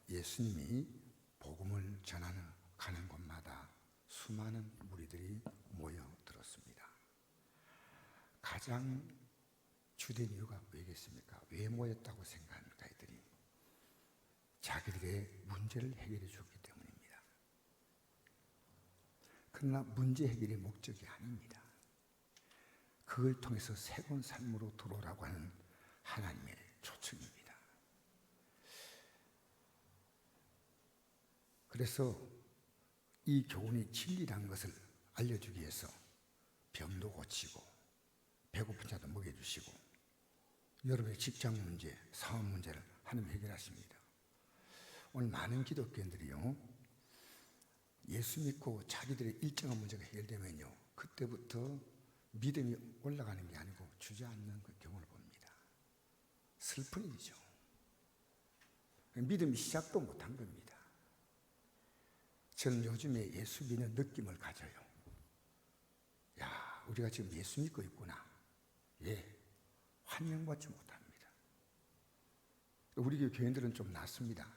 예수님이 복음을 전하는 가는 곳마다 수많은 무리들이 모여들었습니다. 가장 주된 이유가 왜겠습니까? 왜 모였다고 생각합니까? 이들이 자기들의 문제를 해결해 줬기 때문입니다. 그러나 문제 해결의 목적이 아닙니다. 그걸 통해서 새로운 삶으로 들어오라고 하는 하나님의 초청입니다. 그래서 이 교훈이 진리라는 것을 알려주기 위해서 병도 고치고 배고픈 자도 먹여주시고 여러분의 직장 문제, 사업 문제를 하나님 해결하십니다. 오늘 많은 기독교인들이요, 예수 믿고 자기들의 일정한 문제가 해결되면요, 그때부터 믿음이 올라가는 게 아니고 주저앉는 그 경우를 봅니다. 슬픈 일이죠. 믿음이 시작도 못한 겁니다. 저는 요즘에 예수 믿는 느낌을 가져요. 야, 우리가 지금 예수 믿고 있구나. 예, 환영받지 못합니다. 우리 교회 교인들은 좀 낫습니다.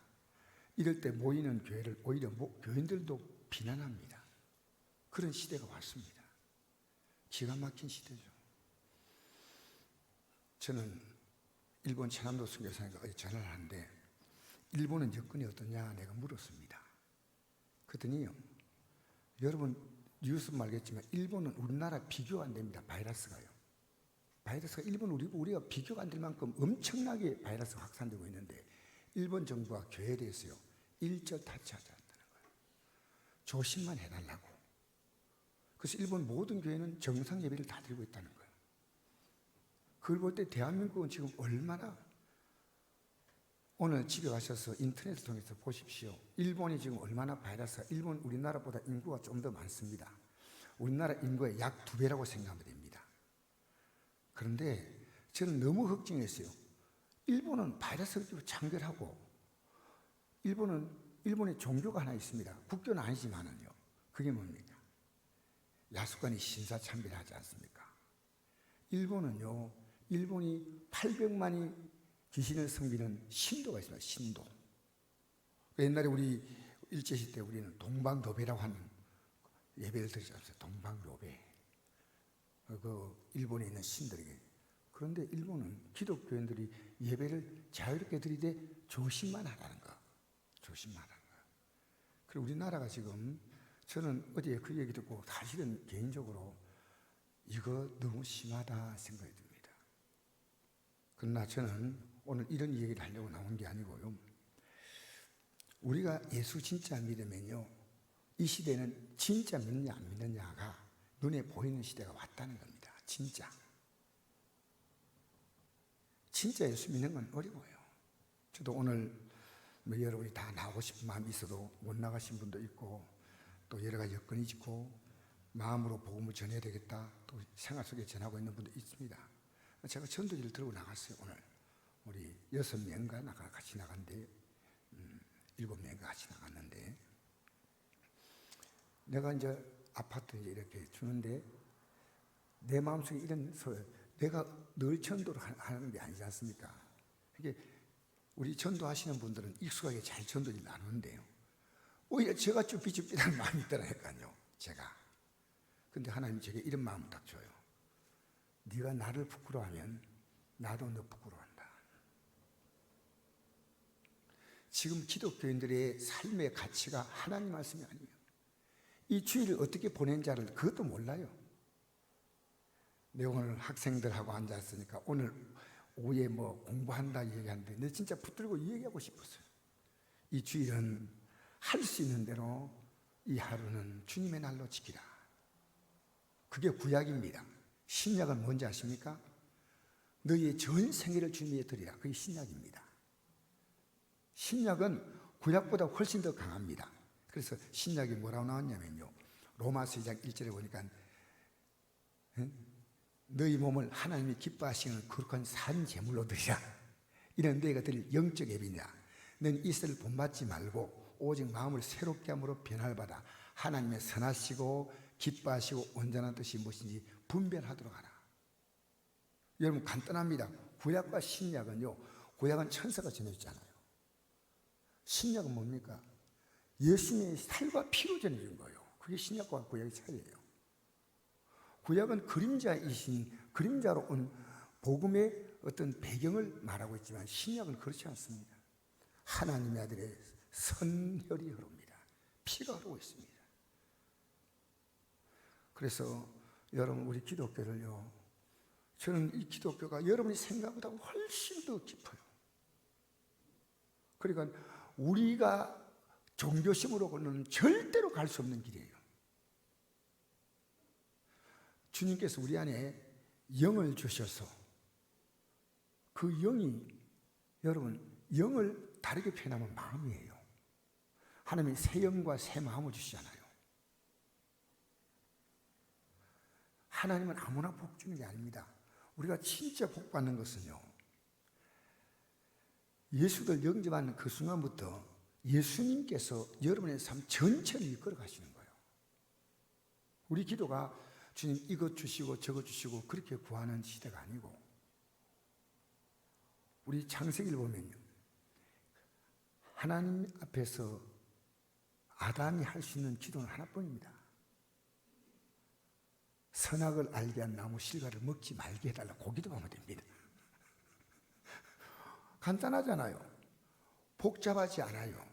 이럴 때 모이는 교회를 오히려 교인들도 비난합니다. 그런 시대가 왔습니다. 기가 막힌 시대죠. 저는 일본 최남도 선교사님과 어제 전화를 하는데 일본은 여건이 어떠냐 내가 물었습니다. 그랬더니요, 여러분 뉴스 말겠지만 일본은 우리나라 비교가 안 됩니다. 바이러스가요. 바이러스가 일본 우리가 비교가 안 될 만큼 엄청나게 바이러스가 확산되고 있는데 일본 정부가 교회에 대해서요 일절 타치하지 않는다는 거예요. 조심만 해달라고. 그래서 일본 모든 교회는 정상 예배를 다 드리고 있다는 거예요. 그걸 볼 때 대한민국은 지금 얼마나, 오늘 집에 가셔서 인터넷을 통해서 보십시오. 일본이 지금 얼마나 바이러스가, 일본 우리나라보다 인구가 좀 더 많습니다. 우리나라 인구의 약 2배라고 생각하면 됩니다. 그런데 저는 너무 걱정했어요. 일본은 바이러스를 장별하고, 일본의 종교가 하나 있습니다. 국교는 아니지만은요. 그게 뭡니까? 야수관이 신사참배하지 않습니까? 일본은요, 일본이 800만이 귀신을 섬기는 신도가 있습니다. 신도. 옛날에 우리 일제시대 때 우리는 동방도배라고 하는 예배를 드리지 않았어요. 동방도배. 그 일본에 있는 신들에게. 그런데 일본은 기독교인들이 예배를 자유롭게 드리되 조심만 하라는 거. 조심만 하라는 거. 그리고 우리나라가 지금, 저는 어제 그 얘기 듣고 사실은 개인적으로 이거 너무 심하다 생각이 듭니다. 그러나 저는 오늘 이런 얘기를 하려고 나온 게 아니고요, 우리가 예수 진짜 믿으면요, 이 시대는 진짜 믿느냐 안 믿느냐가 눈에 보이는 시대가 왔다는 겁니다. 진짜 예수 믿는 건 어려워요. 저도 오늘 여러분이 다 나오고 싶은 마음이 있어도 못 나가신 분도 있고, 또 여러 가지 여건이 있고 마음으로 복음을 전해야 되겠다, 또 생활 속에 전하고 있는 분도 있습니다. 제가 전도지를 들고 나갔어요. 오늘 우리 6명과 같이 나갔는데 7명과 같이 나갔는데, 내가 이제 아파트 이렇게 주는데 내 마음속에 이런 소리, 내가 늘 전도를 하는 게 아니지 않습니까? 이게 우리 전도하시는 분들은 익숙하게 잘 전도를 나누는데요, 오히려 제가 쭈삣쭈삣한 마음이 있더라니까요. 제가. 근데 하나님이 제게 이런 마음을 딱 줘요. 네가 나를 부끄러워하면 나도 너 부끄러워한다. 지금 기독교인들의 삶의 가치가 하나님 말씀이 아니에요. 이 주일을 어떻게 보낸지를 그것도 몰라요. 내가 오늘 학생들하고 앉았으니까 오늘 오후에 뭐 공부한다 얘기하는데 내 진짜 붙들고 얘기하고 싶었어요. 이 주일은 할 수 있는 대로 이 하루는 주님의 날로 지키라. 그게 구약입니다. 신약은 뭔지 아십니까? 너희의 전 생애를 주님께 드리라. 그게 신약입니다. 신약은 구약보다 훨씬 더 강합니다. 그래서 신약이 뭐라고 나왔냐면요, 로마서 2장 1절에 보니까 너희 몸을 하나님이 기뻐하시는 거룩한 산 제물로 드리라. 이런 너희가 드릴 영적 예비냐. 너는 이슬을 본받지 말고 오직 마음을 새롭게 함으로 변화를 받아 하나님의 선하시고 기뻐하시고 온전한 뜻이 무엇인지 분별하도록 하라. 여러분 간단합니다. 구약과 신약은요, 구약은 천사가 전해주잖아요. 신약은 뭡니까? 예수님의 살과 피로 전해진 거예요. 그게 신약과 구약의 차이예요. 구약은 그림자로 온 복음의 어떤 배경을 말하고 있지만 신약은 그렇지 않습니다. 하나님의 아들의 선혈이 흐릅니다. 피가 흐르고 있습니다. 그래서 여러분, 우리 기독교를요, 저는 이 기독교가 여러분이 생각보다 훨씬 더 깊어요. 그러니까 우리가 종교심으로는 절대로 갈 수 없는 길이에요. 주님께서 우리 안에 영을 주셔서 그 영이, 여러분, 영을 다르게 표현하면 마음이에요. 하나님이 새 영과 새 마음을 주시잖아요. 하나님은 아무나 복 주는 게 아닙니다. 우리가 진짜 복 받는 것은요, 예수를 영접하는 그 순간부터 예수님께서 여러분의 삶 전체를 이끌어 가시는 거예요. 우리 기도가 주님 이것 주시고 저것 주시고 그렇게 구하는 시대가 아니고, 우리 창세기를 보면요, 하나님 앞에서 아담이 할 수 있는 기도는 하나뿐입니다. 선악을 알게 한 나무 실과를 먹지 말게 해달라고 그 기도하면 됩니다. 간단하잖아요. 복잡하지 않아요.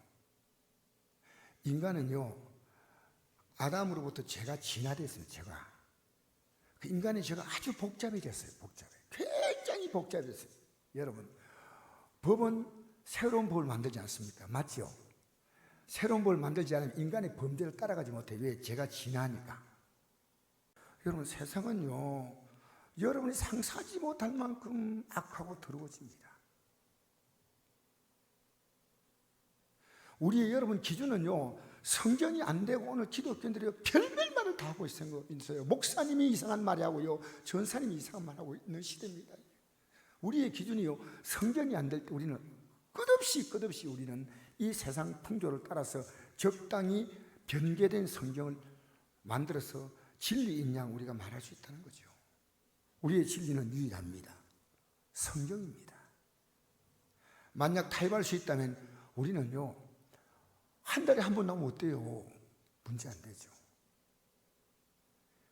인간은요, 아담으로부터 죄가 진화됐어요. 죄가. 그 인간의 죄가 아주 복잡해졌어요. 굉장히 복잡해졌어요. 여러분, 법은 새로운 법을 만들지 않습니까? 맞죠? 새로운 법을 만들지 않으면 인간의 범죄를 따라가지 못해요. 왜? 죄가 진화하니까. 여러분, 세상은요, 여러분이 상상하지 못할 만큼 악하고 더러워집니다. 우리의 여러분 기준은요, 성경이 안 되고 오늘 기독교인들이 별별 말을 다 하고 있어요. 목사님이 이상한 말이 하고요, 전사님이 이상한 말 하고 있는 시대입니다. 우리의 기준이요, 성경이 안 될 때 우리는 끝없이 우리는 이 세상 풍조를 따라서 적당히 변개된 성경을 만들어서 진리인 양 우리가 말할 수 있다는 거죠. 우리의 진리는 유일합니다. 성경입니다. 만약 타협할 수 있다면 우리는요, 한 달에 한 번 나오면 어때요? 문제 안 되죠.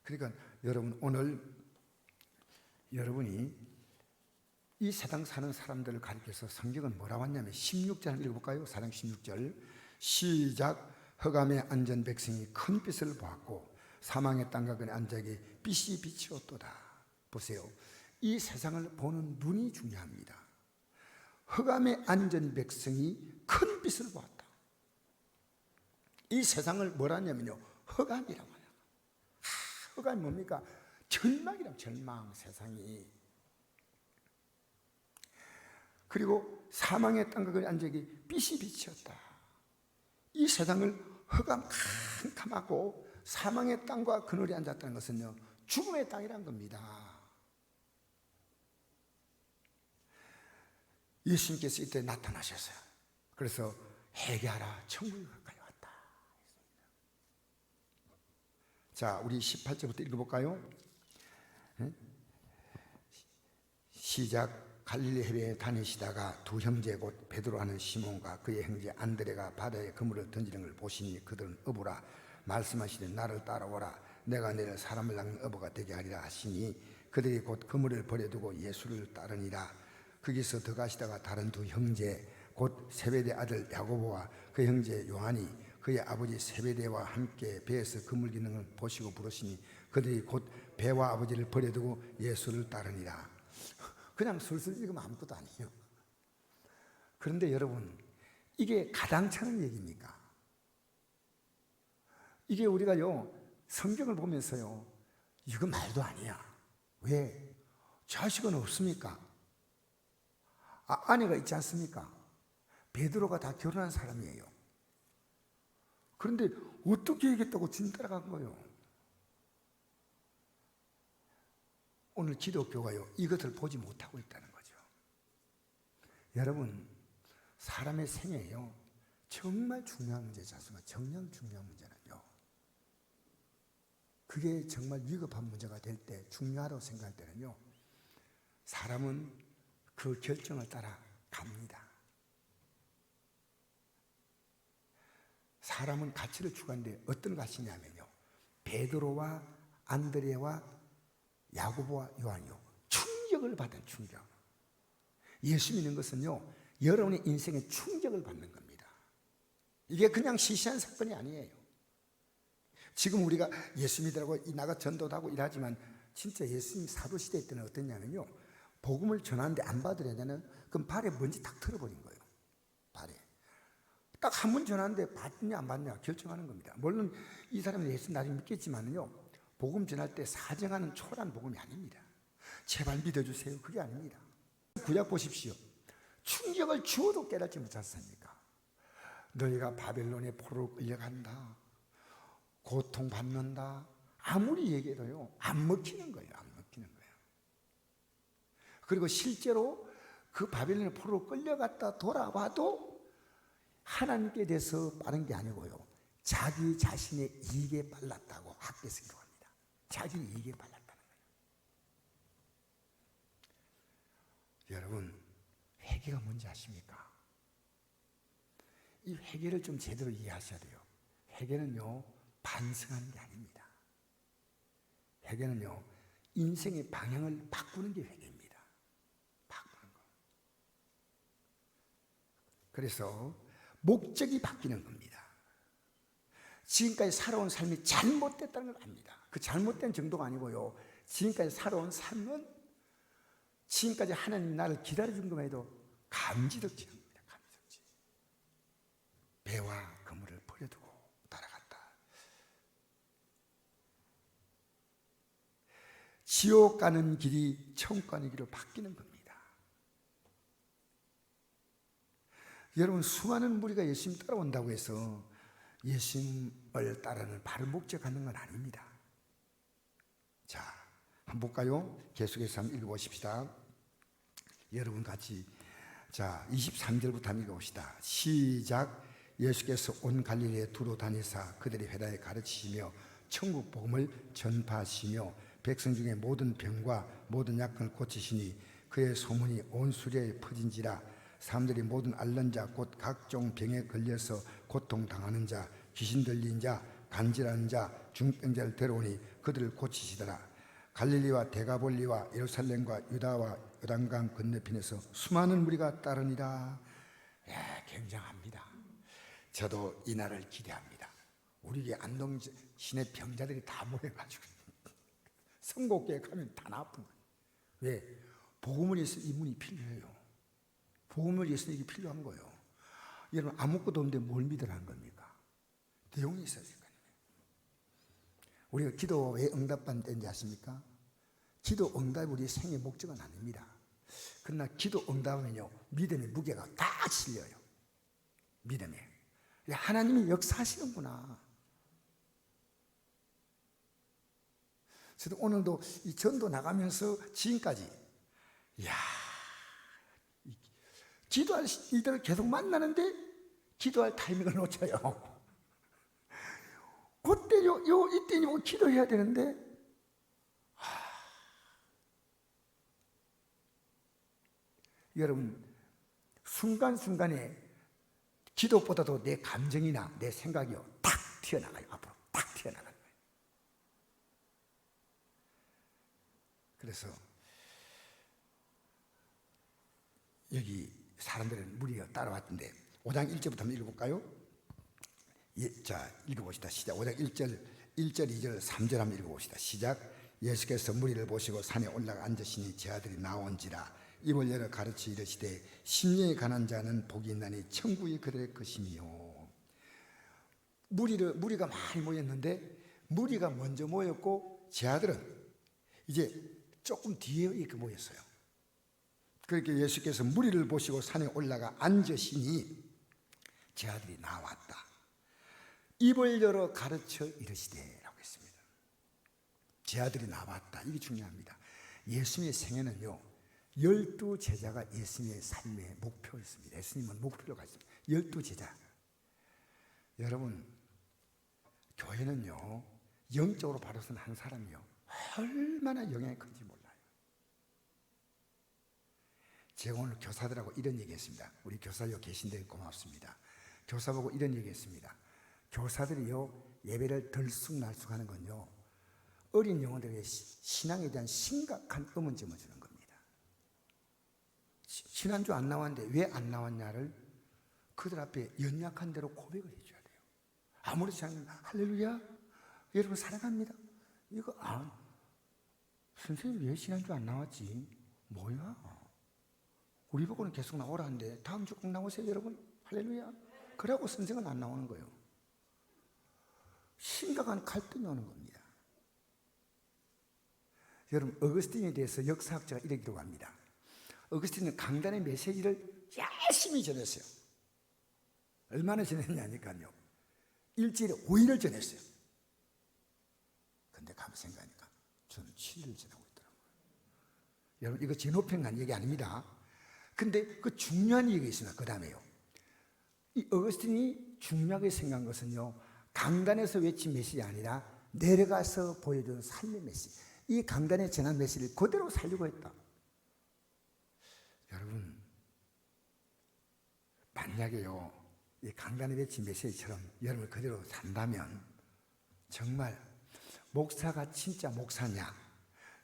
그러니까 여러분, 오늘 여러분이 이 세상 사는 사람들을 가리켜서 성경은 뭐라고 했냐면 16절 한번 읽어볼까요? 4장 16절 시작. 흑암에 앉은 백성이 큰 빛을 보았고 사망의 땅과 그의 안짝에 빛이 비치었도다. 보세요. 이 세상을 보는 눈이 중요합니다. 흑암에 앉은 백성이 큰 빛을 보았다. 이 세상을 뭐라 하냐면요, 흑암이라고 해요. 흑암이 뭡니까? 절망이라고. 절망. 세상이. 그리고 사망의 땅과 그의 안짝에 빛이 비치었다. 이 세상을 흑암 캄캄하고 사망의 땅과 그늘에 앉았다는 것은요, 죽음의 땅이란 겁니다. 예수님께서 이때 나타나셨어요. 그래서 회개하라, 천국이 가까이 왔다. 자, 우리 18절부터 읽어볼까요? 시작. 갈릴리 해변에 다니시다가 두 형제 곧 베드로 하는 시몬과 그의 형제 안드레가 바다에 그물을 던지는 걸 보시니 그들은 어부라. 말씀하시되 나를 따라오라. 내가 너를 사람을 낚는 어부가 되게 하리라 하시니 그들이 곧 그물을 버려두고 예수를 따르니라. 거기서 더 가시다가 다른 두 형제 곧 세베대 아들 야고보와 그 형제 요한이 그의 아버지 세베대와 함께 배에서 그물 기는 걸 보시고 부르시니 그들이 곧 배와 아버지를 버려두고 예수를 따르니라. 그냥 술술 읽으면 아무것도 아니에요. 그런데 여러분, 이게 가당찮은 얘기입니까? 이게 우리가요, 성경을 보면서요, 이거 말도 아니야. 왜? 자식은 없습니까? 아내가 있지 않습니까? 베드로가 다 결혼한 사람이에요. 그런데 어떻게 얘기했다고 주님 따라간 거예요? 오늘 기독교가요, 이것을 보지 못하고 있다는 거죠. 여러분, 사람의 생애요, 정말 중요한 문제지 않습니까? 정말 중요한 문제는요, 그게 정말 위급한 문제가 될 때, 중요하다고 생각할 때는요, 사람은 그 결정을 따라 갑니다. 사람은 가치를 추구하는데 어떤 가치냐면요, 베드로와 안드레와 야고보와 요한이요, 충격을 받은 충격. 예수 믿는 것은요, 여러분의 인생에 충격을 받는 겁니다. 이게 그냥 시시한 사건이 아니에요. 지금 우리가 예수 믿으라고 나가 전도도 하고 일하지만 진짜 예수님 사도시대 때는 어땠냐면요, 복음을 전하는데 안 받으려야 되는, 그럼 발에 먼지 탁 털어버린 거예요. 발에 딱 한 번 전하는데 받냐 안 받냐 결정하는 겁니다. 물론 이 사람은 예수 나중에 믿겠지만요, 복음 전할 때 사정하는 초란 복음이 아닙니다. 제발 믿어주세요, 그게 아닙니다. 구약 보십시오. 충격을 주어도 깨닫지 못했습니까? 너희가 바벨론의 포로로 끌려간다, 고통받는다, 아무리 얘기해도요 안 먹히는 거예요. 안 먹히는 거예요. 그리고 실제로 그 바벨론의 포로로 끌려갔다 돌아와도 하나님께 대해서 빠른 게 아니고요, 자기 자신의 이익에 빨랐다고 학교에서 기록합니다. 자기 이익에 빨랐다는 거예요. 여러분, 회개가 뭔지 아십니까? 이 회개를 좀 제대로 이해하셔야 돼요. 회개는요 반성하는 게 아닙니다. 회개는요 인생의 방향을 바꾸는 게 회개입니다. 바꾸는 거. 그래서 목적이 바뀌는 겁니다. 지금까지 살아온 삶이 잘못됐다는 걸 압니다. 그 잘못된 정도가 아니고요, 지금까지 살아온 삶은 지금까지 하나님 나를 기다려준 것만 해도 감지덕지 합니다. 감지덕지. 배와 그물을 버려두고 따라갔다. 지옥 가는 길이 천국 가는 길로 바뀌는 겁니다. 여러분, 수많은 무리가 예수님 따라온다고 해서 예수님을 따르는 바른 목적 갖는 건 아닙니다. 자, 한번 볼까요? 계속해서 한번 읽어보십시다. 여러분 같이, 자 23절부터 한번 읽어봅시다. 시작. 예수께서 온 갈릴리에 두루 다니사 그들의 회당에 가르치시며 천국 복음을 전파하시며 백성 중에 모든 병과 모든 약을 고치시니 그의 소문이 온 수리에 퍼진지라. 사람들이 모든 앓는 자 곧 각종 병에 걸려서 고통당하는 자, 귀신 들린 자, 간질하는 자, 중병자를 데려오니 그들을 고치시더라. 갈릴리와 데가볼리와 예루살렘과 유다와 요단강 건너편에서 수많은 무리가 따르니라. 예, 굉장합니다. 저도 이 날을 기대합니다. 우리 안동 시내 병자들이 다 모여가지고 선곡교회 가면 다 나쁜 거예요. 왜? 복음을 위해서 이 문이 필요해요. 복음을 위해서 이게 필요한 거예요. 여러분, 아무것도 없는데 뭘 믿으라는 겁니까? 내용이 있어야 될 거 아니에요. 우리가 기도 왜 응답받는 때인지 아십니까? 기도 응답이 우리의 생의 목적은 아닙니다. 그러나 기도 응답하면요, 믿음의 무게가 딱 실려요. 믿음에. 하나님이 역사하시는구나. 저도 오늘도 이 전도 나가면서 지금까지, 이야, 기도할 일들을 계속 만나는데 기도할 타이밍을 놓쳐요. 그때 이때 기도해야 되는데, 여러분, 순간순간에 기도보다도 내 감정이나 내 생각이요 탁 튀어나가요. 앞으로 탁 튀어나가는 거예요. 그래서 여기 사람들은 무리가 따라왔던데 5장 1절부터 한번 읽어볼까요? 예, 자, 읽어봅시다. 시작. 5장 1절, 2절, 3절 한번 읽어봅시다. 시작. 예수께서 무리를 보시고 산에 올라가 앉으시니 제 아들이 나온지라. 입을 열어 가르치 이르시되 심령이 가난 자는 복이 있나니 천국이 그들의 것이니요. 무리가 많이 모였는데 무리가 먼저 모였고 제 아들은 이제 조금 뒤에 이렇게 모였어요. 그렇게 예수께서 무리를 보시고 산에 올라가 앉으시니 제 아들이 나왔다. 입을 열어 가르쳐 이르시되 라고 했습니다. 제 아들이 나왔다. 이게 중요합니다. 예수님의 생애는요, 12 제자가 예수님의 삶의 목표였습니다. 예수님은 목표를 가졌습니다. 12 제자. 여러분, 교회는요, 영적으로 바로 선 한 사람이요, 얼마나 영향이 큰지 몰라요. 제가 오늘 교사들하고 이런 얘기했습니다. 우리 교사요 계신데 고맙습니다. 교사 보고 이런 얘기했습니다. 교사들이요 예배를 들쑥날쑥하는 건요 어린 영혼들에게 신앙에 대한 심각한 의문점을 주는 겁니다. 지난주 안 나왔는데 왜 안 나왔냐를 그들 앞에 연약한 대로 고백을 해줘야 돼요. 아무렇지 않으면 할렐루야 여러분 사랑합니다. 이거 선생님 왜 지난주 안 나왔지? 뭐야? 우리 보고는 계속 나오라는데 다음 주 꼭 나오세요 여러분. 할렐루야. 그러고 선생은 안 나오는 거예요. 심각한 갈등이 오는 겁니다. 여러분 어거스틴에 대해서 역사학자가 이렇게 기록합니다. 어거스틴은 강단의 메시지를 열심히 전했어요. 얼마나 전했냐니까요. 일주일에 5일을 전했어요. 근데 가만 생각하니까 저는 7일을 전하고 있더라고요. 여러분 이거 제 노평한 얘기 아닙니다. 근데 그 중요한 얘기가 있습니다. 그 다음에요. 이 어거스틴이 중요하게 생각한 것은요. 강단에서 외친 메시지 아니라 내려가서 보여준 삶의 메시지. 이 강단에 전한 메시지를 그대로 살리고 했다. 여러분 만약에요 이 강단에 외친 메시지처럼 여러분 그대로 산다면 정말 목사가 진짜 목사냐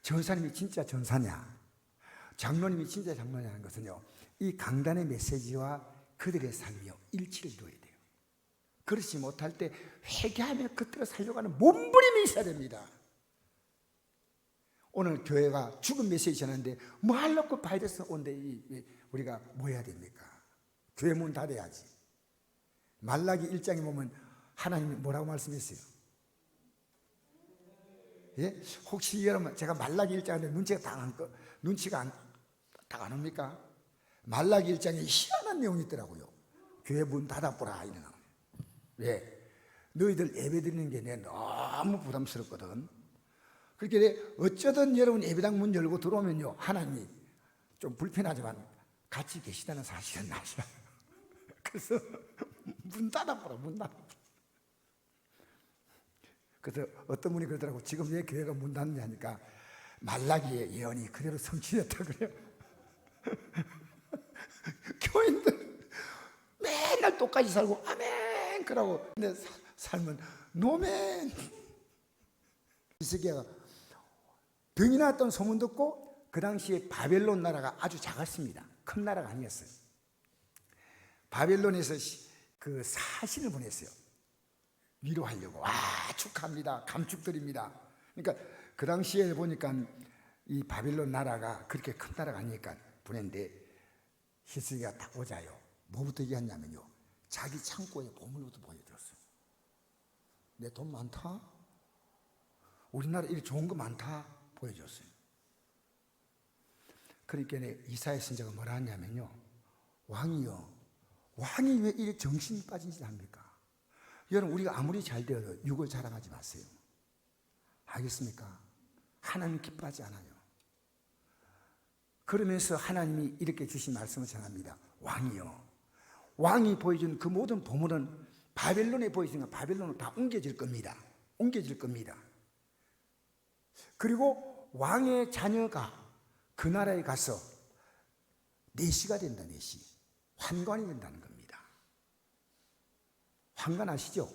전사님이 진짜 전사냐 장로님이 진짜 장로냐는 것은요 이 강단의 메시지와 그들의 삶이요 일치를 이루어야 돼요. 그렇지 못할 때 회개하며 그대로 살려가는 몸부림이 있어야 됩니다. 오늘 교회가 죽은 메시지 전하는데 뭐 하려고 바이러스 온데 우리가 뭐 해야 됩니까? 교회 문 닫아야지. 말라기 1장에 보면 하나님이 뭐라고 말씀했어요? 예? 혹시 여러분 제가 말라기 1장에 눈치가 딱 안 옵니까? 말라기 1장에 희한한 내용이 있더라고요. 교회 문 닫아보라 이런 거. 왜? 너희들 예배 드리는 게 내 너무 부담스럽거든. 그렇게 어쩌든 여러분 예배당 문 열고 들어오면요 하나님이 좀 불편하지만 같이 계시다는 사실은 아시죠? 그래서 문 닫아보라 문 닫아보라. 그래서 어떤 분이 그러더라고. 지금 왜 교회가 문 닫느냐 하니까 말라기의 예언이 그대로 성취됐다 그래요. 교인들 맨날 똑같이 살고 아멘 그러고 근데 삶은 노멘. 히스기야가 병이 났던 소문 듣고 그 당시에 바벨론 나라가 아주 작았습니다. 큰 나라가 아니었어요. 바벨론에서 그 사신을 보냈어요. 위로하려고. 축하합니다. 감축드립니다. 그러니까 그 당시에 보니까 이 바벨론 나라가 그렇게 큰 나라가 아니니까 보냈는데 히스기야가 딱 오자요. 뭐부터 얘기했냐면요. 자기 창고에 보물부터 보여줬어요. 내 돈 많다? 우리나라 이렇게 좋은 거 많다? 보여줬어요. 그러니까 이사야 선지자가 뭐라 하냐면요. 왕이요. 왕이 왜 이렇게 정신이 빠진 짓을 합니까? 여러분 우리가 아무리 잘 되어도 육을 자랑하지 마세요. 알겠습니까? 하나님 기뻐하지 않아요. 그러면서 하나님이 이렇게 주신 말씀을 전합니다. 왕이요. 왕이 보여준 그 모든 보물은 바벨론에 보여주는 건 바벨론으로 다 옮겨질 겁니다. 옮겨질 겁니다. 그리고 왕의 자녀가 그 나라에 가서 내시가 된다. 내시. 환관이 된다는 겁니다. 환관 아시죠?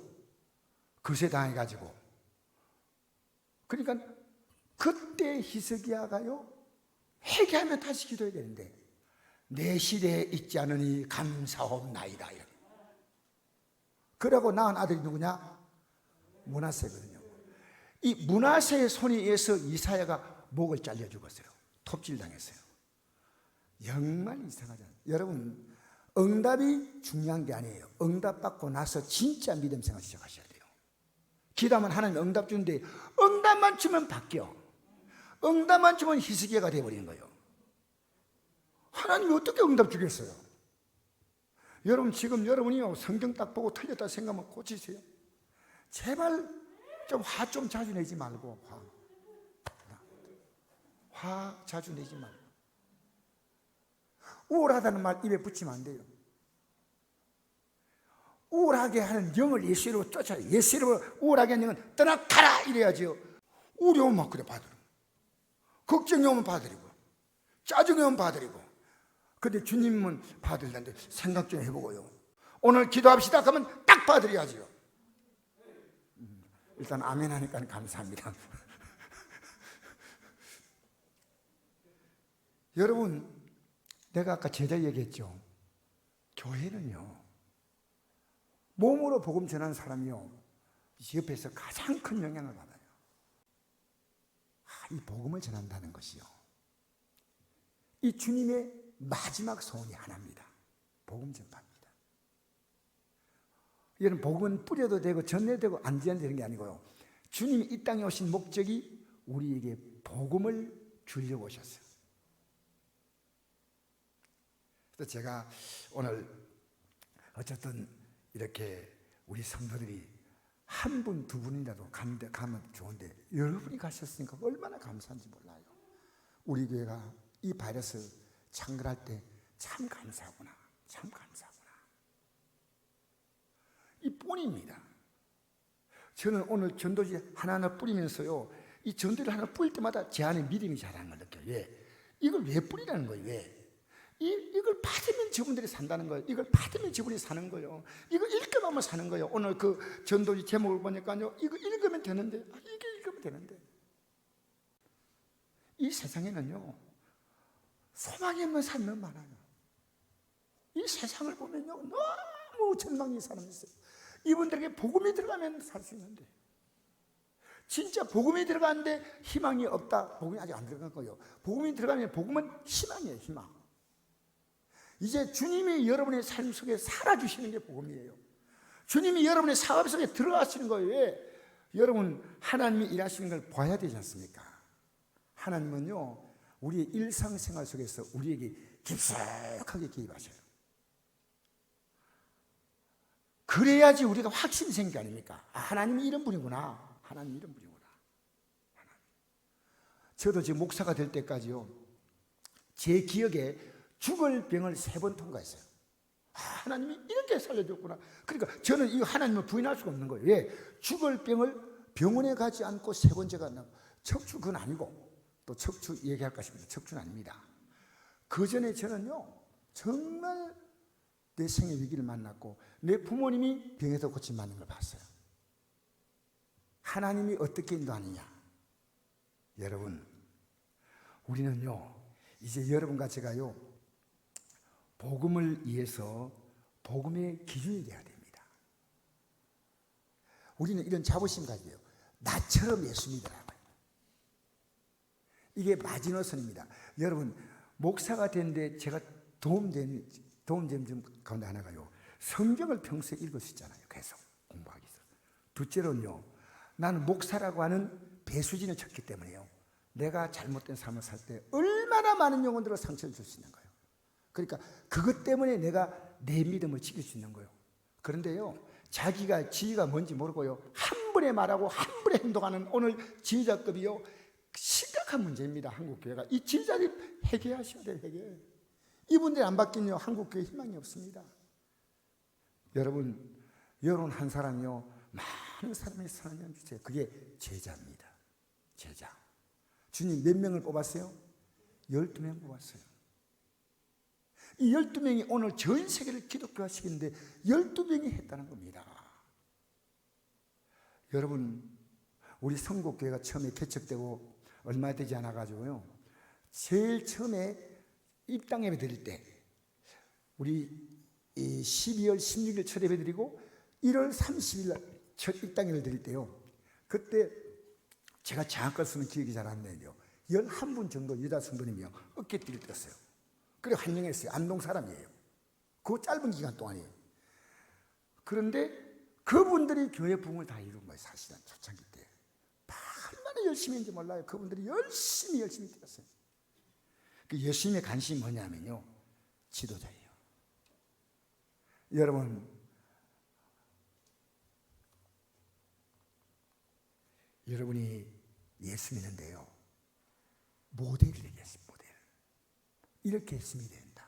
거세 당해가지고. 그러니까 그때 히스기야가요 회개하면 다시 기도해야 되는데 내 시대에 있지 않으니 감사옵나이다. 그러고 낳은 아들이 누구냐? 므낫세거든요. 이 므낫세의 손에 의해서 이사야가 목을 잘려 죽었어요. 톱질 당했어요. 정말 이상하잖아요. 여러분 응답이 중요한 게 아니에요. 응답 받고 나서 진짜 믿음 생활 시작하셔야 돼요. 기도하면 하나님 응답 주는데 응답만 주면 바뀌어. 응답만 주면 히스기야가 되어버리는 거예요. 하나님이 어떻게 응답 주겠어요? 여러분 지금 여러분이요 성경 딱 보고 틀렸다 생각하면 고치세요. 제발 좀 화 좀 자주 내지 말고 화 자주 내지 말고. 우울하다는 말 입에 붙이면 안 돼요. 우울하게 하는 영을 예수로 쫓아요. 예수로 우울하게 하는 영은 떠나가라 이래야죠. 우울이 오면 막 그래 받으리고 걱정이 오면 받으리고 짜증이 오면 받으리고. 근데 주님은 받으려는데 생각 좀 해보고요. 오늘 기도합시다 하면 딱 받으려야죠. 일단 아멘 하니까 감사합니다. 여러분, 내가 아까 제자 얘기했죠. 교회는요, 몸으로 복음 전하는 사람이요, 옆에서 가장 큰 영향을 받아요. 이 복음을 전한다는 것이요, 이 주님의 마지막 소원이 하나입니다. 복음 전파입니다. 여러분, 복음은 뿌려도 되고 전해도 되고 안 전해도 되는 게 아니고요, 주님이 이 땅에 오신 목적이 우리에게 복음을 주려고 오셨어요. 그래서 제가 오늘 어쨌든 이렇게 우리 성도들이 한 분, 두 분이라도 가면 좋은데 여러분이 가셨으니까 얼마나 감사한지 몰라요. 우리 교회가 이 바이러스 창궐할 때 참 감사하구나, 참 감사하구나. 이뿐입니다. 저는 오늘 전도지 하나하나 뿌리면서요, 이 전도를 하나 뿌릴 때마다 제 안에 믿음이 자라는 걸 느껴요. 왜? 이걸 왜 뿌리라는 거예요? 왜? 이걸 받으면 저분들이 산다는 거예요. 이걸 받으면 저분이 사는 거예요. 이거 읽어보면 사는 거예요. 오늘 그 전도지 제목을 보니까요, 이거 읽으면 되는데, 이게 읽으면 되는데. 이 세상에는요, 소망이 없는 사람이 너무 많아요. 이 세상을 보면요, 너무 절망인 사람이 있어요. 이분들에게 복음이 들어가면 살 수 있는데, 진짜 복음이 들어가는데 희망이 없다. 복음이 아직 안 들어간 거예요. 복음이 들어가면 복음은 희망이에요, 희망. 이제 주님이 여러분의 삶 속에 살아주시는 게 복음이에요. 주님이 여러분의 사업 속에 들어가시는 거예요. 왜? 여러분, 하나님이 일하시는 걸 봐야 되지 않습니까? 하나님은요, 우리의 일상생활 속에서 우리에게 깊숙하게 개입하셔요. 그래야지 우리가 확신이 생긴 게 아닙니까? 하나님이 이런 분이구나. 하나님 이런 분이구나. 하나님. 저도 지금 목사가 될 때까지요, 제 기억에 죽을 병을 3번 통과했어요. 하나님이 이렇게 살려줬구나. 그러니까 저는 이 하나님을 부인할 수가 없는 거예요. 왜? 죽을 병을 병원에 가지 않고 3번째가 나고, 척추 그건 아니고, 또 척추 얘기할까 싶은데 척추는 아닙니다. 그 전에 저는요, 정말 내 생의 위기를 만났고 내 부모님이 병에서 고침받는 걸 봤어요. 하나님이 어떻게 인도하느냐? 여러분, 우리는요, 이제 여러분과 제가요, 복음을 위해서 복음의 기준이 되어야 됩니다. 우리는 이런 자부심 가지고요, 나처럼 예수 믿으라고요. 이게 마지노선입니다. 여러분, 목사가 됐는데 제가 도움된 점 가운데 하나가요, 성경을 평소에 읽을 수 있잖아요. 계속 공부하기 위해서. 둘째로는요, 나는 목사라고 하는 배수진을 쳤기 때문에요, 내가 잘못된 삶을 살 때 얼마나 많은 영혼들을 상처를 줄 수 있는 거예요. 그러니까 그것 때문에 내가 내 믿음을 지킬 수 있는 거예요. 그런데요, 자기가 지위가 뭔지 모르고요, 한 번에 말하고 한 번에 행동하는 오늘 지휘자급이요, 심각한 문제입니다. 한국교회가. 이 지휘자들이 회개하셔야 돼요. 회개. 이분들이 안 바뀌면요, 한국교회 희망이 없습니다. 여러분 한 사람이요, 많은 사람의 사랑을 주세요. 그게 제자입니다. 제자. 주님 몇 명을 뽑았어요? 12명 뽑았어요. 이 12명이 오늘 전 세계를 기독교화시키는데 12명이 했다는 겁니다. 여러분, 우리 성국교회가 처음에 개척되고 얼마 되지 않아 가지고요, 제일 처음에 입당 예배 드릴 때 우리 12월 16일 첫 예배 드리고 1월 30일 날 첫 입당 예배 드릴 때요, 그때 제가 장학금 쓰는 기억이 잘 안 나요. 11분 정도 여자 성도님이요, 어깨띠를 떴어요. 그래 환영했어요. 안동 사람이에요. 그 짧은 기간 동안이에요. 그런데 그분들이 교회 부흥을 다 이룬 거예요. 사실은 초창기 때. 얼마나 열심히 했는지 몰라요. 그분들이 열심히 뛰었어요. 그 예수님의 관심이 뭐냐면요, 지도자예요. 여러분, 여러분이 예수 믿는데요, 모델을 얘기했어요. 모델. 이렇게 했으면 된다.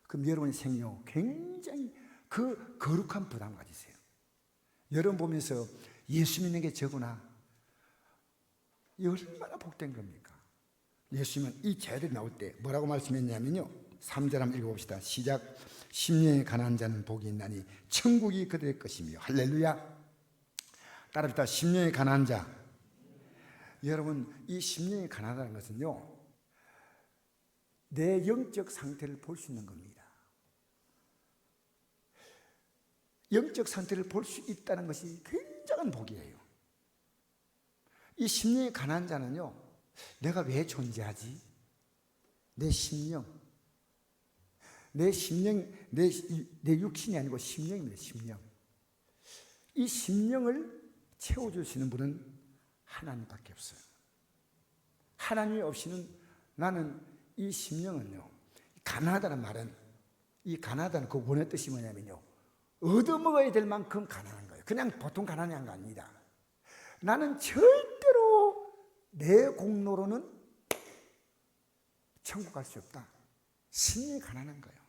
그럼 여러분의 생명 굉장히 그 거룩한 부담 가지세요. 여러분 보면서 예수 믿는 게 저구나, 이 얼마나 복된 겁니까? 예수님은 이 제자들이 나올 때 뭐라고 말씀했냐면요, 3절 한번 읽어봅시다. 시작. 심령에 가난한 자는 복이 있나니 천국이 그들의 것이며, 할렐루야. 따라합시다. 심령이 가난한 자. 여러분, 이 심령이 가난하다는 것은요, 내 영적 상태를 볼 수 있는 겁니다. 영적 상태를 볼 수 있다는 것이 굉장한 복이에요. 이 심령이 가난한 자는요, 내가 왜 존재하지? 내 심령, 내 육신이 아니고 심령입니다. 심령. 이 심령을 채워주시는 분은 하나님밖에 없어요. 하나님이 없이는 나는 이 심령은요, 가난하다는 말은, 이 가난하다는 그 원의 뜻이 뭐냐면요, 얻어먹어야 될 만큼 가난한 거예요. 그냥 보통 가난한 거 아닙니다. 나는 절대로 내 공로로는 천국 갈 수 없다. 심령이 가난한 거예요.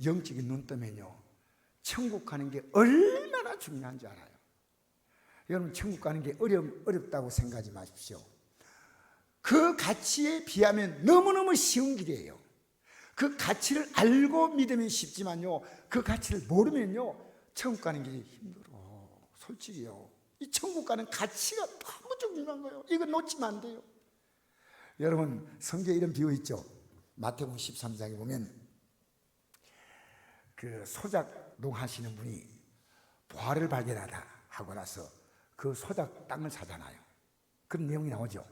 영적인 눈 뜨면요, 천국 가는 게 얼마나 중요한지 알아요. 여러분, 천국 가는 게 어렵다고 생각하지 마십시오. 그 가치에 비하면 너무너무 쉬운 길이에요. 그 가치를 알고 믿으면 쉽지만요, 그 가치를 모르면요, 천국 가는 길이 힘들어. 솔직히요. 이 천국 가는 가치가 너무 중요한 거예요. 이거 놓치면 안 돼요. 여러분, 성경에 이런 비유 있죠. 마태복음 13장에 보면 그 소작농 하시는 분이 보화를 발견하다 하고 나서 그 소작 땅을 사잖아요. 그런 내용이 나오죠.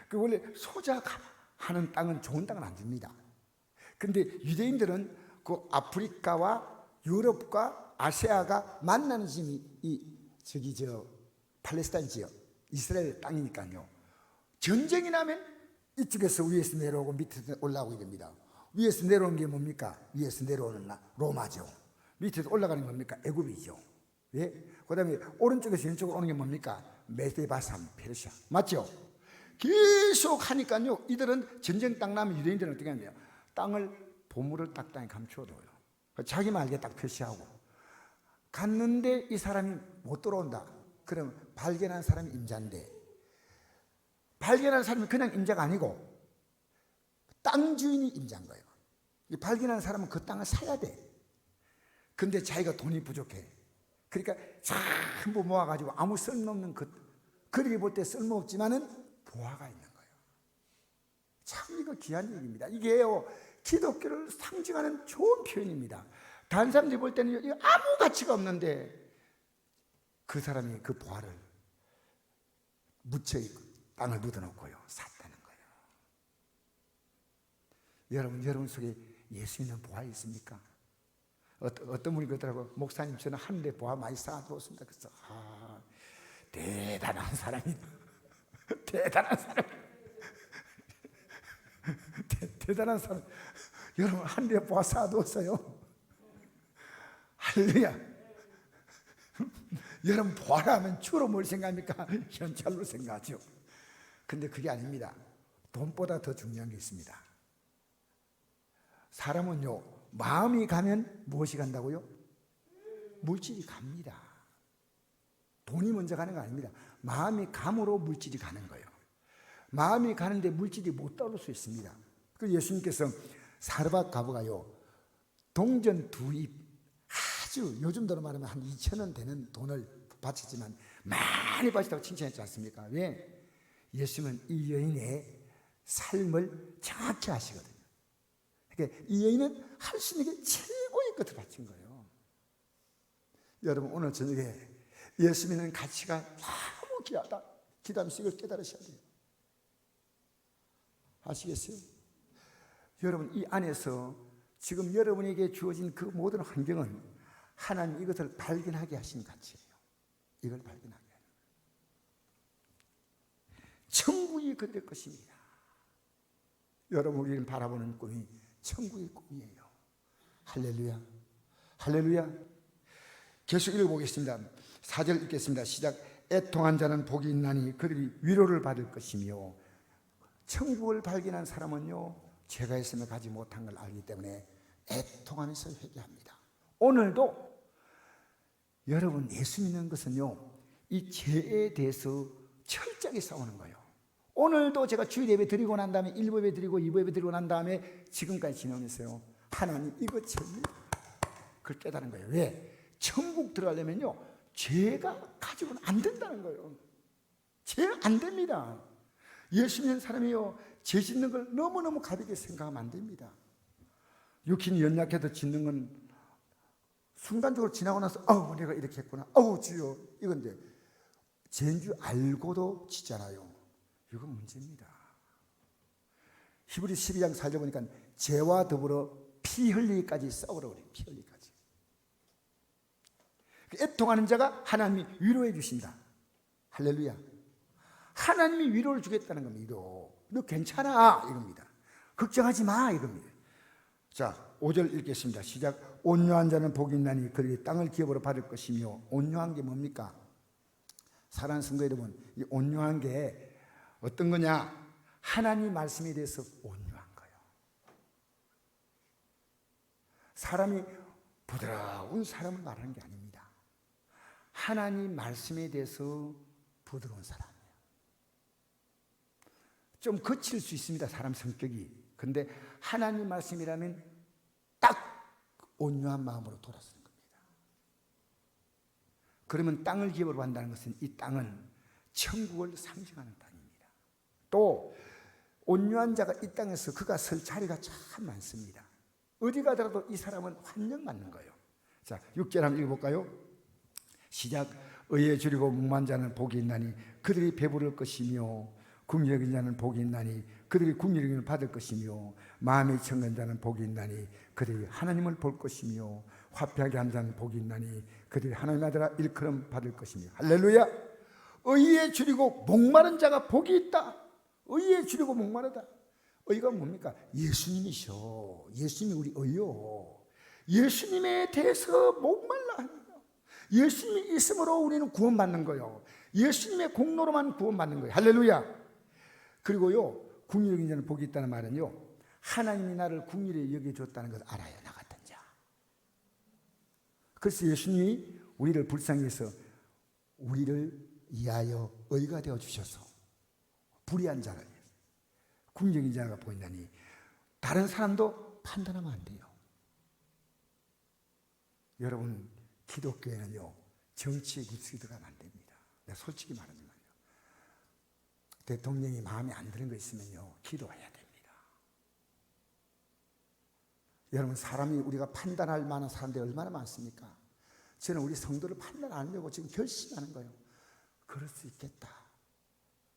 그 원래 소작하는 땅은 좋은 땅은 안 줍니다. 근데 유대인들은 그 아프리카와 유럽과 아시아가 만나는 지점이 팔레스타인 지역, 이스라엘 땅이니까요. 전쟁이 나면 이쪽에서 위에서 내려오고 밑에서 올라오게 됩니다. 위에서 내려오는 게 뭡니까? 위에서 내려오는 로마죠. 밑에서 올라가는 뭡니까? 애굽이죠. 예? 그 다음에 오른쪽에서 왼쪽으로 오는 게 뭡니까? 메데바삼, 페르시아. 맞죠? 계속 하니까요, 이들은 전쟁 땅 나면 유대인들은 어떻게 하냐면 땅을, 보물을 딱 땅에 감추어둬요. 자기만 알게 딱 표시하고. 갔는데 이 사람이 못 돌아온다. 그럼 발견한 사람이 임자인데, 발견한 사람이 그냥 임자가 아니고 땅 주인이 임자인 거예요. 발견한 사람은 그 땅을 사야 돼. 근데 자기가 돈이 부족해. 그러니까 전부 모아가지고 아무 쓸모없는 그들이 볼 때 쓸모없지만은 보화가 있는 거예요. 참 이거 귀한 얘기입니다. 이게요, 기독교를 상징하는 좋은 표현입니다. 다른 사람들이 볼 때는 이거 아무 가치가 없는데 그 사람이 그 보화를 묻혀 땅을 묻어놓고요, 샀다는 거예요. 여러분 속에 예수 있는 보화 있습니까? 어떤 분이 그러더라고요. 목사님, 저는 하늘에 보화 많이 쌓아두었습니다. 그래서 대단한 사람이다. 대단한 사람. 대단한 사람. 여러분, 하늘에 보화 쌓아두었어요. 할렐루야. 여러분, 보화라 하면 주로 뭘 생각합니까? 현찰로 생각하죠. 근데 그게 아닙니다. 돈보다 더 중요한 게 있습니다. 사람은요, 마음이 가면 무엇이 간다고요? 물질이 갑니다. 돈이 먼저 가는 거 아닙니다. 마음이 감으로 물질이 가는 거예요. 마음이 가는데 물질이 못 따를 수 있습니다. 그래서 예수님께서 사르밧 가부가요, 동전 2입, 아주 요즘대로 말하면 한 2,000원 되는 돈을 바쳤지만 많이 바쳤다고 칭찬했지 않습니까? 왜? 예수님은 이 여인의 삶을 정확히 아시거든요. 그러니까 이 여인은 할 수 있는 게 최고의 것을 바친 거예요. 여러분, 오늘 저녁에 예수 믿는 가치가 너무 귀하다. 기도하면서 이걸 깨달으셔야 돼요. 아시겠어요? 여러분, 이 안에서 지금 여러분에게 주어진 그 모든 환경은 하나님 이것을 발견하게 하신 가치예요. 이걸 발견하게 하는 거예요. 천국이 그들의 것입니다. 여러분, 우리는 바라보는 꿈이 천국의 꿈이에요. 할렐루야. 할렐루야. 계속 읽어보겠습니다. 4절 읽겠습니다. 시작. 애통한 자는 복이 있나니 그들이 위로를 받을 것이며, 천국을 발견한 사람은요, 죄가 있으면 가지 못한 걸 알기 때문에 애통하면서 회개합니다. 오늘도 여러분, 예수 믿는 것은요, 이 죄에 대해서 철저하게 싸우는 거예요. 오늘도 제가 주일 예배 드리고 난 다음에 1부 예배 드리고 2부 예배 드리고 난 다음에 지금까지 지내면서요, 하나님 이거 죄입니다. 그걸 깨달은 거예요. 왜? 천국 들어가려면요, 죄가 가지고는 안 된다는 거예요. 죄 안 됩니다. 예수 믿는 사람이요, 죄 짓는 걸 너무너무 가볍게 생각하면 안 됩니다. 육신이 연약해도 짓는 건 순간적으로 지나고 나서 아우 내가 이렇게 했구나, 아우 주여, 이건데 죄인 줄 알고도 짓잖아요. 이건 문제입니다. 히브리 12장 살펴보니까 죄와 더불어 피 흘리기까지 싸우라 그래요. 피 흘리기까지. 애통하는 자가 하나님이 위로해 주신다. 할렐루야. 하나님이 위로를 주겠다는 겁니다. 위로. 너 괜찮아 이겁니다. 걱정하지 마 이겁니다. 자, 5절 읽겠습니다. 시작. 온유한 자는 복이 있나니 그들이 땅을 기업으로 받을 것이며. 온유한 게 뭡니까? 사랑하는 성도 여러분, 이 온유한 게 어떤 거냐? 하나님 말씀에 대해서 온유한 거예요. 사람이 부드러운 사람을 말하는 게 아닙니다. 하나님 말씀에 대해서 부드러운 사람이에요. 좀 거칠 수 있습니다, 사람 성격이. 근데 하나님 말씀이라면 딱 온유한 마음으로 돌아서는 겁니다. 그러면 땅을 기업으로 한다는 것은 이 땅은 천국을 상징하는 땅입니다. 또 온유한 자가 이 땅에서 그가 설 자리가 참 많습니다. 어디 가더라도 이 사람은 환영받는 거예요. 자, 6절 한번 읽어볼까요? 시작. 의에 줄이고 목만 자는 복이 있나니 그들이 배부를 것이며, 궁리여긴 자는 복이 있나니 그들이 궁리를 받을 것이며, 마음이 청건 자는 복이 있나니 그들이 하나님을 볼 것이며, 화평하게 한 자는 복이 있나니 그들이 하나님 아들아 일컬음 받을 것이며. 할렐루야. 의에 줄이고 목마른 자가 복이 있다. 의에 줄이고 목마르다. 의가 뭡니까? 예수님이셔. 예수님이 우리 의요. 예수님에 대해서 목말라 합니다. 예수님이 있음으로 우리는 구원받는 거예요. 예수님의 공로로만 구원받는 거예요. 할렐루야. 그리고요, 긍휼히 여긴 자는 복이 있다는 말은요, 하나님이 나를 긍휼히 여겨줬다는 것을 알아요. 나 같은 자. 그래서 예수님이 우리를 불쌍히 해서 우리를 위하여 의가 되어 주셔서 불의한 자를 긍휼히 여긴 자가 보인다니 다른 사람도 판단하면 안 돼요. 여러분, 기독교에는요, 정치에 깊숙이 들어가면 안 됩니다. 내가 솔직히 말하지만요, 대통령이 마음에 안 드는 거 있으면요, 기도해야 됩니다. 여러분, 사람이 우리가 판단할 만한 사람들이 얼마나 많습니까? 저는 우리 성도를 판단 안 하려고 지금 결심하는 거예요. 그럴 수 있겠다.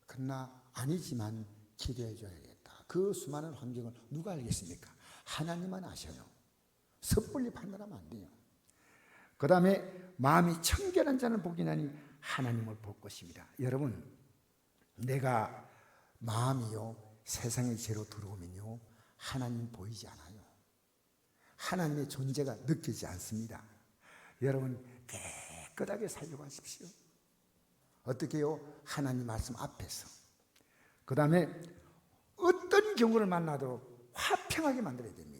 그러나 아니지만 기도해 줘야겠다. 그 수많은 환경을 누가 알겠습니까? 하나님만 아셔요. 섣불리 판단하면 안 돼요. 그 다음에 마음이 청결한 자는 복이 나니 하나님을 볼 것입니다. 여러분, 내가 마음이요 세상의 죄로 들어오면요, 하나님 보이지 않아요. 하나님의 존재가 느끼지 않습니다. 여러분, 깨끗하게 살려고 하십시오. 어떻게 해요? 하나님 말씀 앞에서. 그 다음에 어떤 경우를 만나도 화평하게 만들어야 됩니다.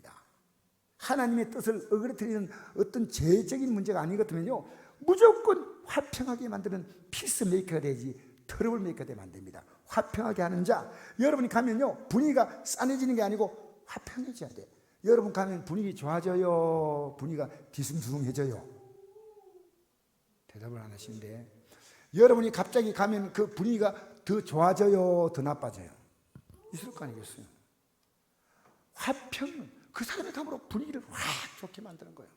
하나님의 뜻을 어그러뜨리는 어떤 죄적인 문제가 아니거든요, 무조건 화평하게 만드는 피스메이커가 되지 트러블 메이커가 되면 안 됩니다. 화평하게 하는 자. 여러분이 가면요, 분위기가 싸해지는 게 아니고 화평해져야 돼. 여러분 가면 분위기 좋아져요, 분위기가 뒤숭숭해져요? 대답을 안 하시는데, 여러분이 갑자기 가면 그 분위기가 더 좋아져요, 더 나빠져요? 있을 거 아니겠어요? 화평, 그 사람이 감으로 분위기를 확 좋게 만드는 거예요.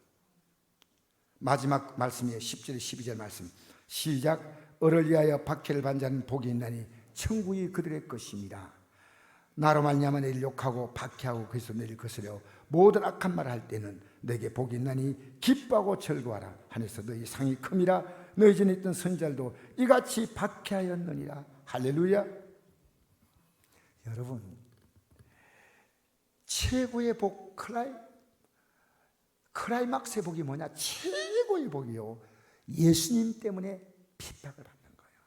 마지막 말씀이에요. 10절 12절 말씀. 시작. 을을 위하여 박해를 받는 자는 복이 있나니 천국이 그들의 것입니다. 나로 말미암아 내일 욕하고 박해하고 그래서 내일 거스려 모든 악한 말을 할 때는 내게 복이 있나니 기뻐하고 즐거워하라. 하늘에서 너희 상이 큼이라. 너희 전에 있던 선지자들도 이같이 박해하였느니라. 할렐루야. 여러분, 최고의 복, 클라이막스의 복이 뭐냐? 최고의 복이요, 예수님 때문에 핍박을 받는 거예요.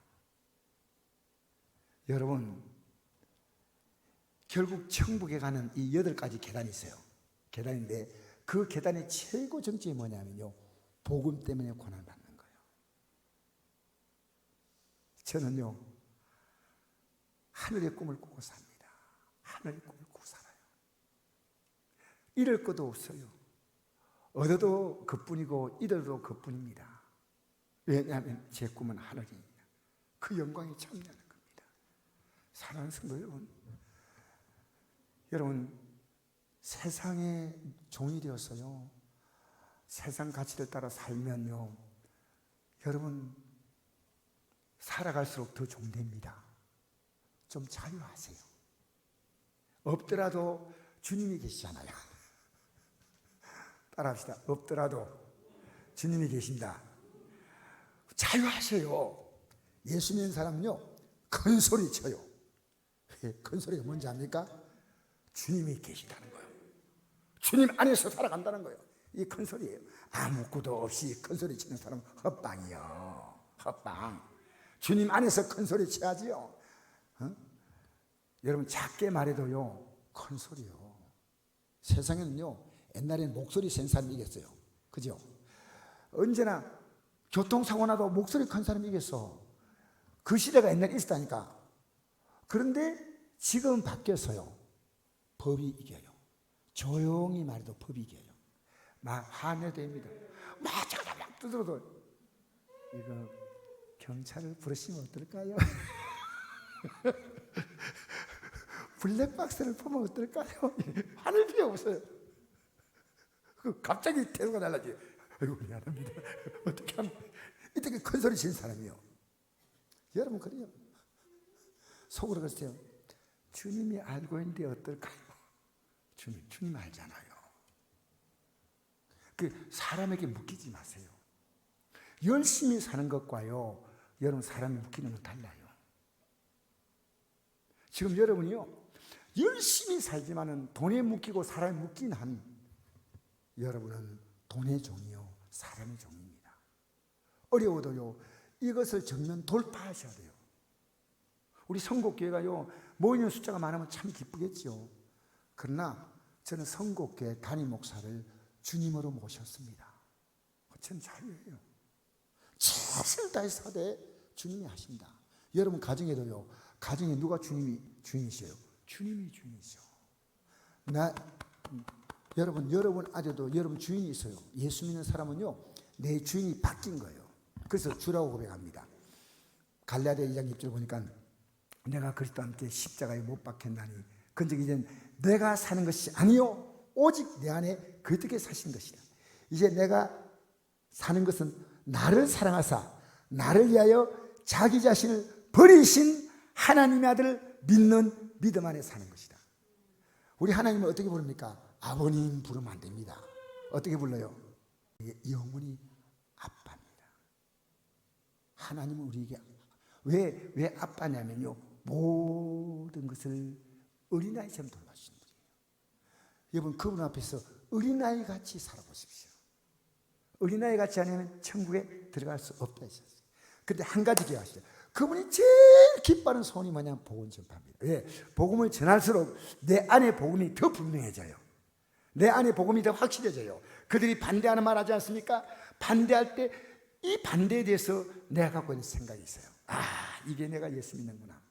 여러분, 결국 천국에 가는 이 8가지 계단이 있어요. 계단인데 그 계단의 최고 정점이 뭐냐면요, 복음 때문에 고난을 받는 거예요. 저는요, 하늘의 꿈을 꾸고 삽니다. 하늘의 꿈을 꾸고 살아요. 잃을 것도 없어요. 얻어도 그뿐이고 잃어도 그뿐입니다. 왜냐하면 제 꿈은 하늘입니다. 그 영광에 참여하는 겁니다. 사랑하는 성도 여러분 세상의 종이 되었어요. 세상 가치를 따라 살면요, 여러분 살아갈수록 더 종됩니다. 좀 자유하세요. 없더라도 주님이 계시잖아요. 따라합시다. 없더라도 주님이 계신다. 자유하세요. 예수 믿는 사람은요, 큰 소리 쳐요. 큰 소리가 뭔지 압니까? 주님이 계시다는 거예요. 주님 안에서 살아간다는 거예요. 이 큰 소리예요. 아무 구도 없이 큰 소리 치는 사람은 헛방이요. 헛방. 주님 안에서 큰 소리 쳐야지요. 여러분 작게 말해도요, 큰 소리요. 세상에는요, 옛날에는 목소리 센 사람이 이겼어요. 그죠? 언제나 교통사고 나도 목소리 큰 사람이 이겼어. 그 시대가 옛날에 있었다니까. 그런데 지금 바뀌었어요. 법이 이겨요. 조용히 말해도 법이 이겨요. 막 화내됩니다. 막 자가 막 두드려도 이거 경찰을 부르시면 어떨까요? 블랙박스를 보면 어떨까요? 화낼 필요 없어요. 갑자기 태도가 달라져요. 아이고 미안합니다. 어떻게 하면 이렇게 큰 소리 치는 사람이요. 여러분 그래요. 속으로 그러세요. 주님이 알고 있는데 어떨까요? 주님 알잖아요. 그 사람에게 묶이지 마세요. 열심히 사는 것과요, 여러분 사람이 묶이는 건 달라요. 지금 여러분이요, 열심히 살지만은 돈에 묶이고 사람에 묶인 한 여러분은 돈의 종이요, 사람의 종입니다. 어려워도요, 이것을 정면 돌파하셔야 돼요. 우리 선곡교회가요, 모이는 숫자가 많으면 참 기쁘겠죠. 그러나 저는 선곡교회 담임 목사를 주님으로 모셨습니다. 저는 자유예요. 최선을 다해서 하되 주님이 하십니다. 여러분 가정에도요, 가정에 누가 주인이셔요? 주님이 주인이셔. 여러분 아들도 여러분 주인이 있어요. 예수 믿는 사람은요, 내 주인이 바뀐 거예요. 그래서 주라고 고백합니다. 갈라디아 2장 6절 보니까 내가 그리스도와 함께 십자가에 못 박혔나니 그런즉 이제는 내가 사는 것이 아니요 오직 내 안에 그리스도께서 사신 것이다. 이제 내가 사는 것은 나를 사랑하사 나를 위하여 자기 자신을 버리신 하나님의 아들을 믿는 믿음 안에 사는 것이다. 우리 하나님을 어떻게 부릅니까? 아버님 부르면 안 됩니다. 어떻게 불러요? 영원히 아빠입니다. 하나님은 우리에게 왜 아빠냐면요, 모든 것을 어린아이처럼 돌봐주시는 분이에요. 여러분 그분 앞에서 어린아이 같이 살아보십시오. 어린아이 같이 하면 천국에 들어갈 수 없다 하셨어요. 그런데 한 가지 기억하시죠. 그분이 제일 기뻐하는 소원이 뭐냐면 복음 전파입니다. 왜? 복음을 전할수록 내 안에 복음이 더 분명해져요. 내 안에 복음이 더 확실해져요. 그들이 반대하는 말 하지 않습니까? 반대할 때 이 반대에 대해서 내가 갖고 있는 생각이 있어요. 아, 이게 내가 예수 믿는구나.